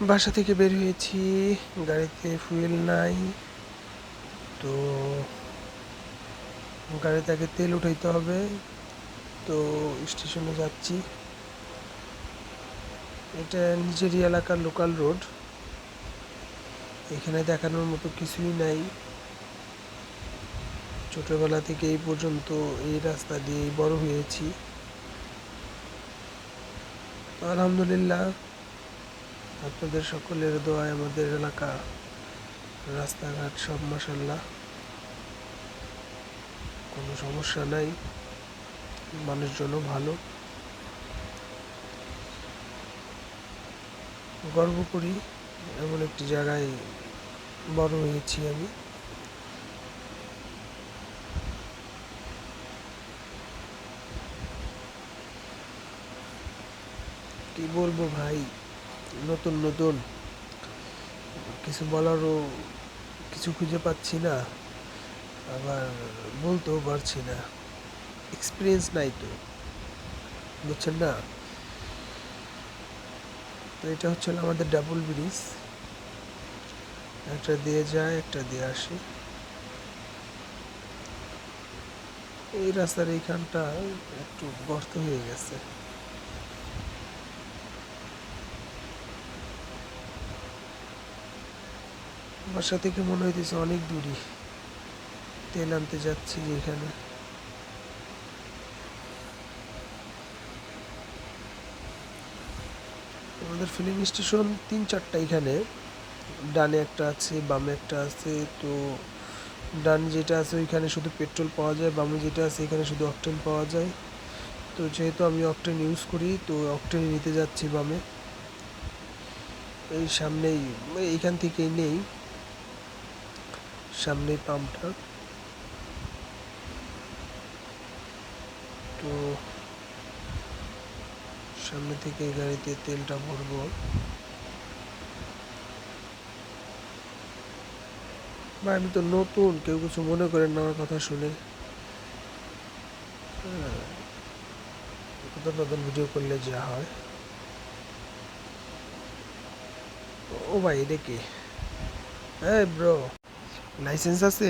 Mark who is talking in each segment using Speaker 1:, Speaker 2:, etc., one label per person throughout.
Speaker 1: বাসা থেকে বের হয়েছি, গাড়িতে ফুয়েল নাই, তো গাড়িতে আগে তেল উঠাইতে হবে। তো স্টেশনে যাচ্ছি। এটা নিজেরই এলাকার লোকাল রোড, এখানে দেখানোর মতো কিছুই নাই। ছোটবেলা থেকে এই পর্যন্ত এই রাস্তা দিয়েই বড় হয়েছি। আলহামদুলিল্লাহ, আপনাদের সকলের দোয়ায় আমাদের এলাকা রাস্তাঘাট সব মাশাআল্লাহ, কোনো সমস্যা নাই, মানুষজনও ভালো। গর্ব করি এমন একটি জায়গায় বড় হয়েছি আমি। কি বলবো ভাই, নতুন নতুন কিছু বলারও কিছু খুঁজে পাচ্ছি না, আবার বলতেও পারছি না, এক্সপিরিয়েন্স নাই তো, বুঝছেন না? তো এটা হচ্ছে আমাদের ডাবল ব্রিজ, একটা দিয়ে যায় একটা দিয়ে আসে। এই রাস্তার এইখানটা একটু গর্ত হয়ে গেছে। বাসা থেকে মনে হইতেছে অনেক দূরই, তেল আনতে যাচ্ছি যেখানে। আমাদের ফিলিং স্টেশন 3-4টা এখানে, ডানে একটা আছে বামে একটা আছে। তো ডান যেটা আছে ওইখানে শুধু পেট্রোল পাওয়া যায়, বামে যেটা আছে এখানে শুধু অকটেন পাওয়া যায়। তো যেহেতু আমি অকটেন ইউজ করি, তো অকটেন নিতে যাচ্ছি বামে। এই সামনেই, এইখান থেকেই নেই, সামনেই পাম্পটা। তো সামনে থেকে এই গাড়িতে তেলটা ভরবো। বা আমি তো নতুন, কেউ কিছু মনে করেন না আমার কথা শুনে। নতুন নতুন ভিডিও করলে যা হয়। ও ভাই, এটা কি? এই ব্রো, লাইসেন্স আছে?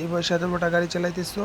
Speaker 1: এই বয়সে এত মোটা গাড়ি চালাইতেছো?